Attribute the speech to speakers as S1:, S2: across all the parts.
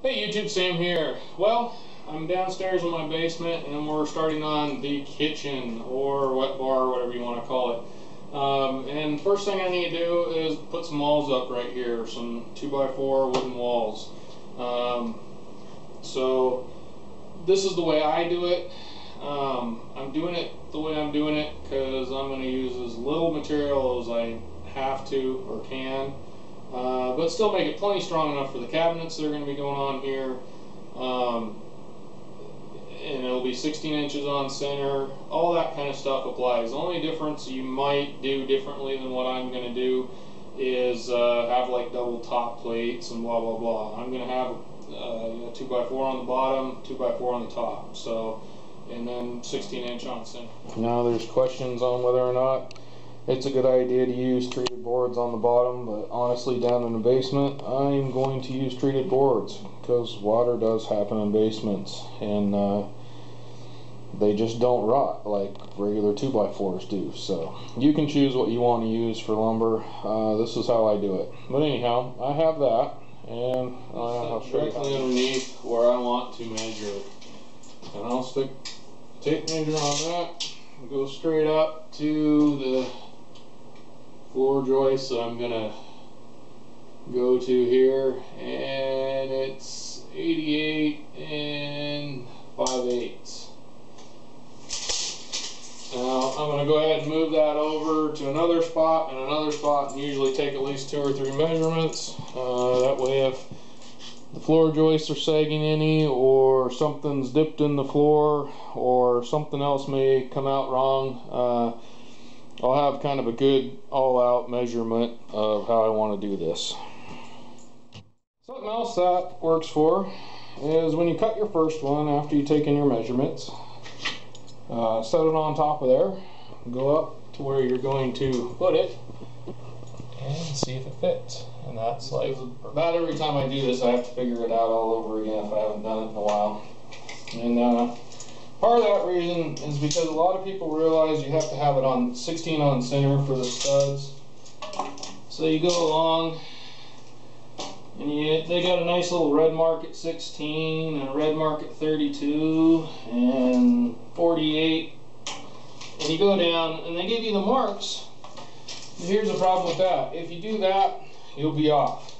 S1: Hey YouTube, Sam here. Well, I'm downstairs in my basement and we're starting on the kitchen or wet bar, or whatever you want to call it. And first thing I need to do is put some walls up right here, some 2x4 wooden walls. So this is the way I do it. I'm doing it the way I'm doing it because I'm going to use as little material as I have to or can. But still make it plenty strong enough for the cabinets that are going to be going on here. And it'll be 16 inches on center. All that kind of stuff applies. The only difference you might do differently than what I'm going to do is have like double top plates and blah blah blah. I'm going to have 2x4 on the bottom, 2x4 on the top. So, and then 16 inch on center. Now there's questions on whether or not it's a good idea to use treated boards on the bottom, but honestly down in the basement I'm going to use treated boards because water does happen in basements, and they just don't rot like regular 2x4s do. So you can choose what you want to use for lumber. This is how I do it. But anyhow, I have that, and I'll show you directly underneath where I want to measure. And I'll stick tape measure on that and go straight up to the floor joist. So I'm gonna go to here, and it's 88 and 5/8. Now I'm gonna go ahead and move that over to another spot and another spot, and usually take at least 2 or 3 measurements. That way, if the floor joists are sagging any, or something's dipped in the floor, or something else may come out wrong, I'll have kind of a good all-out measurement of how I want to do this. Something else that works for is when you cut your first one after you take in your measurements, set it on top of there, go up to where you're going to put it, and see if it fits. And that's like about every time I do this I have to figure it out all over again if I haven't done it in a while. And part of that reason is because a lot of people realize you have to have it on 16 on center for the studs. So you go along and they got a nice little red mark at 16 and a red mark at 32 and 48, and you go down and they give you the marks. Here's the problem with that: if you do that, you'll be off.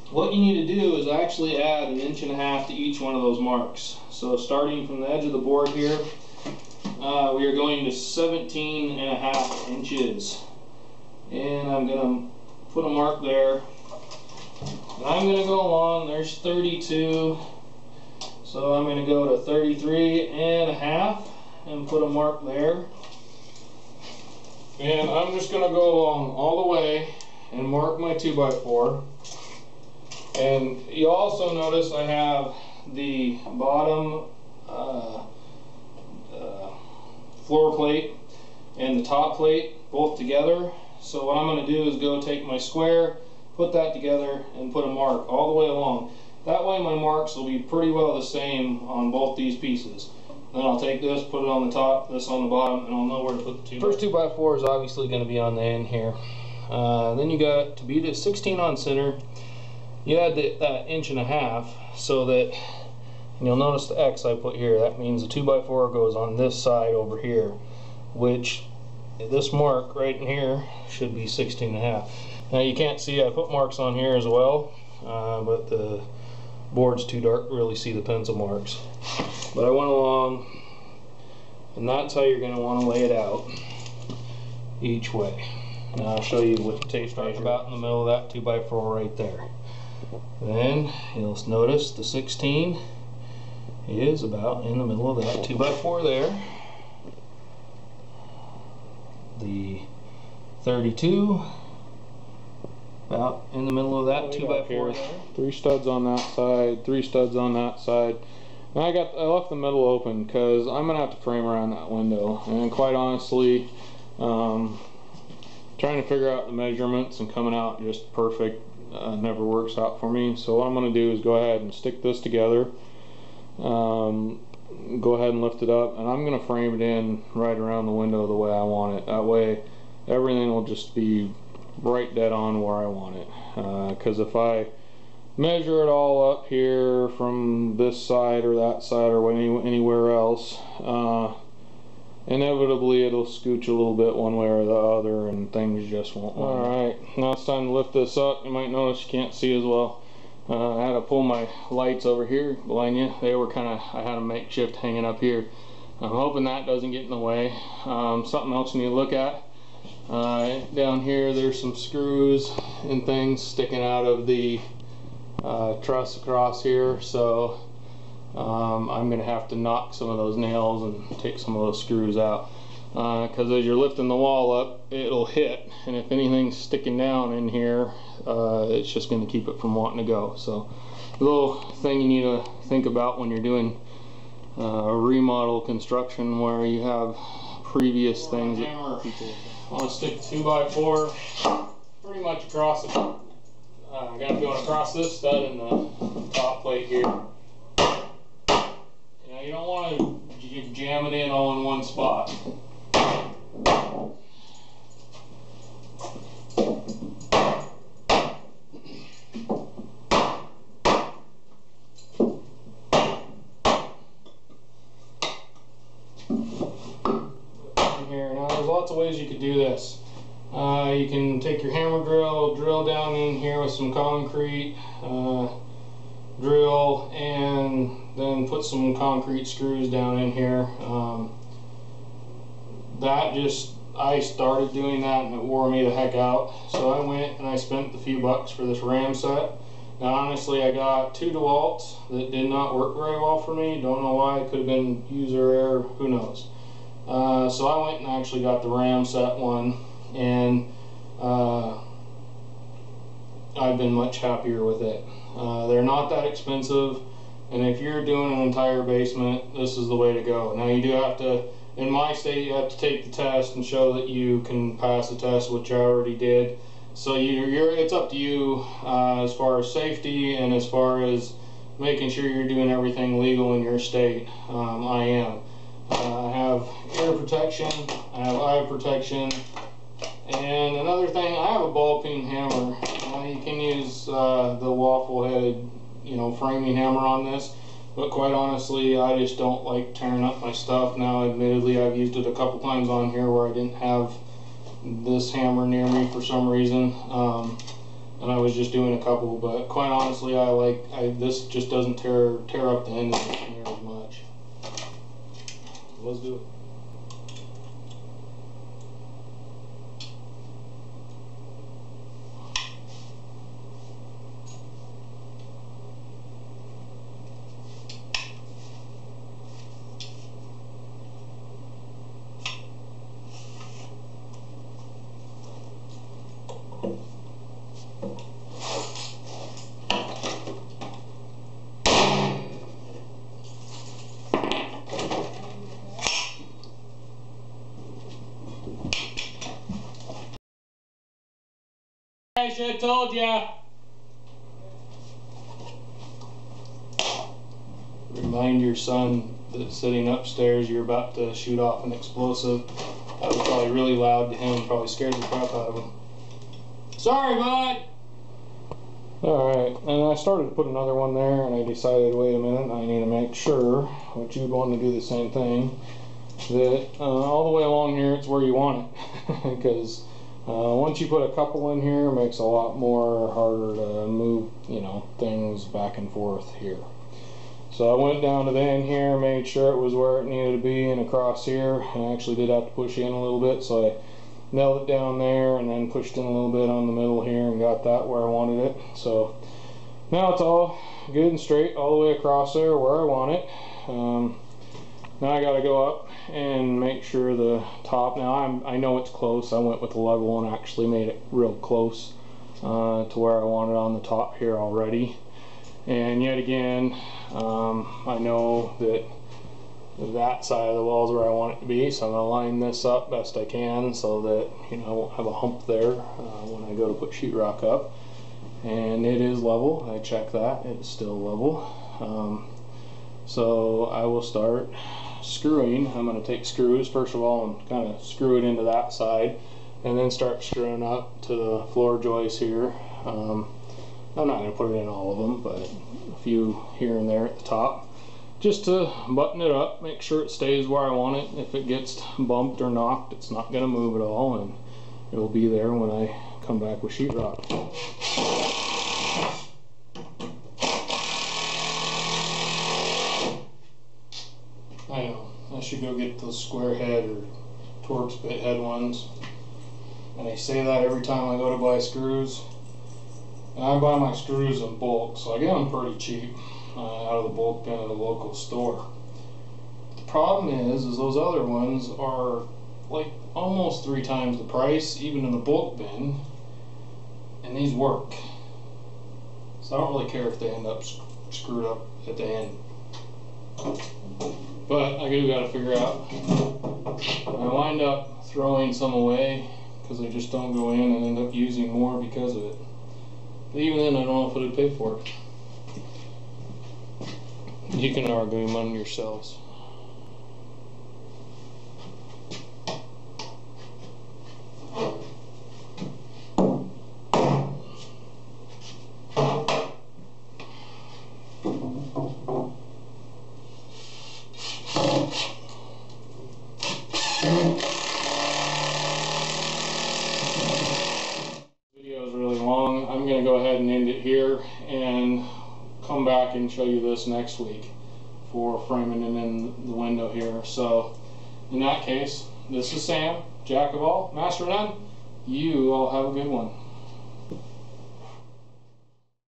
S1: What you need to do is actually add 1.5 inches to each one of those marks. So starting from the edge of the board here, we are going to 17.5 inches. And I'm going to put a mark there. And I'm going to go along, there's 32. So I'm going to go to 33.5 and put a mark there. And I'm just going to go along all the way and mark my 2x4. And you also notice I have the bottom floor plate and the top plate both together. So what I'm going to do is go take my square, put that together, and put a mark all the way along. That way my marks will be pretty well the same on both these pieces. Then I'll take this, put it on the top, this on the bottom, and I'll know where to put the 2x4. First 2x4 is obviously going to be on the end here. Then you got to beat it 16 on center. You add that 1.5 inches so that, and you'll notice the X I put here, that means the 2x4 goes on this side over here, which this mark right in here should be 16.5. Now you can't see, I put marks on here as well, but the board's too dark to really see the pencil marks. But I went along, and that's how you're going to want to lay it out each way. Now I'll show you with the tape measure about in the middle of that 2x4 right there. Then you'll notice the 16 is about in the middle of that 2x4 there. The 32 about in the middle of that 2x4 there. 3 studs on that side, 3 studs on that side. And I left the middle open because I'm gonna have to frame around that window, and quite honestly, trying to figure out the measurements and coming out just perfect never works out for me. So what I'm going to do is go ahead and stick this together, go ahead and lift it up, and I'm going to frame it in right around the window the way I want it. That way everything will just be right dead on where I want it, because if I measure it all up here from this side or that side or anywhere else. Inevitably it'll scooch a little bit one way or the other and things just won't line. Alright, now it's time to lift this up. You might notice you can't see as well. I had to pull my lights over here behind you. They were I had a makeshift hanging up here. I'm hoping that doesn't get in the way. Something else you need to look at. Down here there's some screws and things sticking out of the truss across here, so I'm going to have to knock some of those nails and take some of those screws out, because as you're lifting the wall up it'll hit, and if anything's sticking down in here it's just going to keep it from wanting to go. So a little thing you need to think about when you're doing a remodel construction where you have previous things that people want to stick 2x4 pretty much across it. I got it going across this stud and the top plate here. You don't want to jam it in all in one spot. Here, now there's lots of ways you could do this. You can take your hammer drill down in here with some concrete, drill, and then put some concrete screws down in here. I started doing that and it wore me the heck out, so I went and I spent the few bucks for this ram set. Now honestly, I got 2 DeWalt's that did not work very well for me. Don't know why. It could have been user error, who knows. So I went and actually got the ram set one, and I've been much happier with it. They're not that expensive, and if you're doing an entire basement, this is the way to go. Now you do have to, in my state, you have to take the test and show that you can pass the test, which I already did. So it's up to you as far as safety and as far as making sure you're doing everything legal in your state. I am. I have ear protection, I have eye protection, and another thing, I have a ball peen hammer. You can use the waffle-headed, framing hammer on this, but quite honestly, I just don't like tearing up my stuff. Now, admittedly, I've used it a couple times on here where I didn't have this hammer near me for some reason, and I was just doing a couple. But quite honestly, this just doesn't tear up the end of it near as much. Let's do it. I should have told ya. Remind your son that sitting upstairs you're about to shoot off an explosive. That was probably really loud to him, probably scared the crap out of him. Sorry, bud! Alright, and I started to put another one there, and I decided, wait a minute, I need to make sure, which you'd want to do the same thing, that all the way along here it's where you want it. Because once you put a couple in here, it makes a lot more harder to move, things back and forth here. So I went down to the end here, made sure it was where it needed to be, and across here. I actually did have to push in a little bit, so I nailed it down there and then pushed in a little bit on the middle here and got that where I wanted it. So now it's all good and straight all the way across there where I want it. Now I got to go up and make sure the top, now I know it's close. I went with the level and actually made it real close to where I want it on the top here already. And yet again, I know that side of the wall is where I want it to be, so I'm going to line this up best I can so that I won't have a hump there when I go to put sheetrock up. And it is level. I checked that. It's still level. So I will start screwing. I'm going to take screws first of all and kind of screw it into that side, and then start screwing up to the floor joist here. I'm not going to put it in all of them, but a few here and there at the top, just to button it up, make sure it stays where I want it. If it gets bumped or knocked, it's not going to move at all, and it'll be there when I come back with sheetrock. I know, I should go get those square head or Torx bit head ones, and they say that every time I go to buy screws. And I buy my screws in bulk, so I get them pretty cheap out of the bulk bin at a local store. The problem is those other ones are like almost 3 times the price, even in the bulk bin, and these work. So I don't really care if they end up screwed up at the end. But I do gotta figure out. I wind up throwing some away because they just don't go in, and end up using more because of it. But even then, I don't know if it would pay for it. You can argue among yourselves. Video is really long. I'm going to go ahead and end it here and come back and show you this next week for framing it in the window here. So in that case, this is Sam, Jack of all, master of none. You all have a good one.